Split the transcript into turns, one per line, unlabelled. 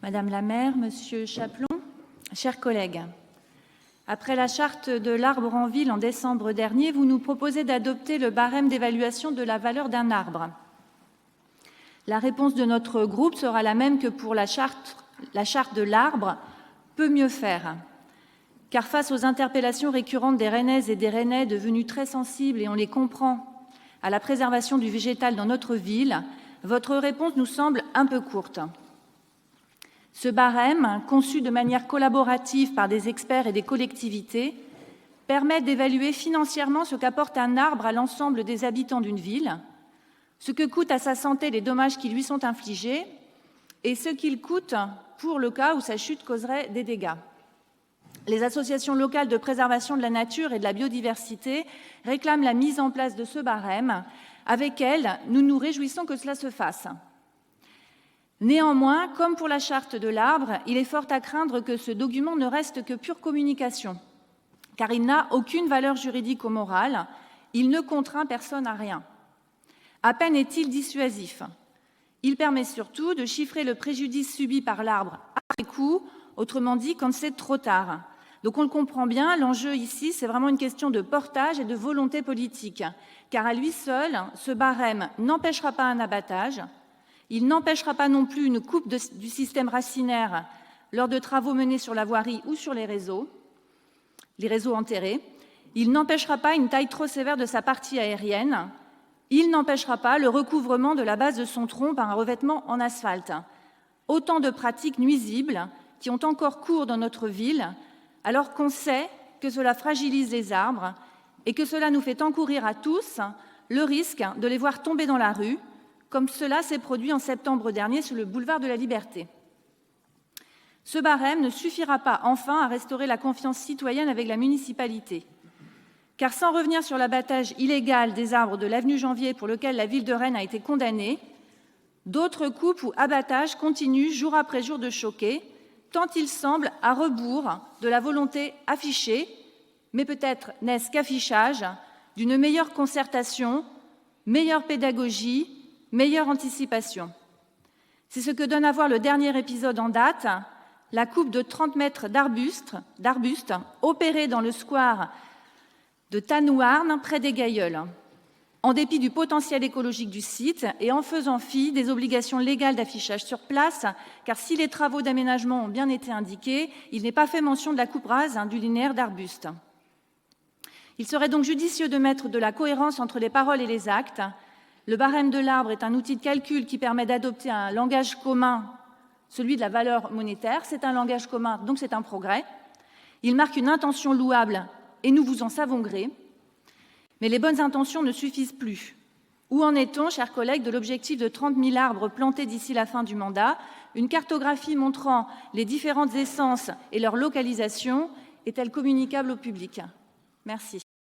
Madame la maire, Monsieur Chaplon, chers collègues, après la charte de l'arbre en ville en décembre dernier, vous nous proposez d'adopter le barème d'évaluation de la valeur d'un arbre. La réponse de notre groupe sera la même que pour la charte de l'arbre, peut mieux faire. Car face aux interpellations récurrentes des Rennaises et des Rennais devenus très sensibles, et on les comprend, à la préservation du végétal dans notre ville, votre réponse nous semble un peu courte. Ce barème, conçu de manière collaborative par des experts et des collectivités, permet d'évaluer financièrement ce qu'apporte un arbre à l'ensemble des habitants d'une ville, ce que coûtent à sa santé les dommages qui lui sont infligés et ce qu'il coûte pour le cas où sa chute causerait des dégâts. Les associations locales de préservation de la nature et de la biodiversité réclament la mise en place de ce barème. Avec elles, nous nous réjouissons que cela se fasse. Néanmoins, comme pour la charte de l'arbre, il est fort à craindre que ce document ne reste que pure communication, car il n'a aucune valeur juridique ou morale, il ne contraint personne à rien. À peine est-il dissuasif. Il permet surtout de chiffrer le préjudice subi par l'arbre après coup, autrement dit quand c'est trop tard. Donc on le comprend bien, l'enjeu ici, c'est vraiment une question de portage et de volonté politique, car à lui seul, ce barème n'empêchera pas un abattage, il n'empêchera pas non plus une coupe du système racinaire lors de travaux menés sur la voirie ou sur les réseaux enterrés, il n'empêchera pas une taille trop sévère de sa partie aérienne, il n'empêchera pas le recouvrement de la base de son tronc par un revêtement en asphalte. Autant de pratiques nuisibles qui ont encore cours dans notre ville, alors qu'on sait que cela fragilise les arbres et que cela nous fait encourir à tous le risque de les voir tomber dans la rue, comme cela s'est produit en septembre dernier sur le boulevard de la Liberté. Ce barème ne suffira pas enfin à restaurer la confiance citoyenne avec la municipalité. Car sans revenir sur l'abattage illégal des arbres de l'avenue Janvier pour lequel la ville de Rennes a été condamnée, d'autres coupes ou abattages continuent jour après jour de choquer, tant il semble à rebours de la volonté affichée, mais peut-être n'est-ce qu'affichage, d'une meilleure concertation, meilleure pédagogie, meilleure anticipation. C'est ce que donne à voir le dernier épisode en date, la coupe de 30 mètres d'arbustes opérée dans le square de Tannouarn, près des Gailleuls, en dépit du potentiel écologique du site et en faisant fi des obligations légales d'affichage sur place, car si les travaux d'aménagement ont bien été indiqués, il n'est pas fait mention de la coupe rase du linéaire d'arbustes. Il serait donc judicieux de mettre de la cohérence entre les paroles et les actes. Le barème de l'arbre est un outil de calcul qui permet d'adopter un langage commun, celui de la valeur monétaire. C'est un langage commun, donc c'est un progrès. Il marque une intention louable et nous vous en savons gré. Mais les bonnes intentions ne suffisent plus. Où en est-on, chers collègues, de l'objectif de 30 000 arbres plantés d'ici la fin du mandat? Une cartographie montrant les différentes essences et leur localisation est-elle communicable au public? Merci.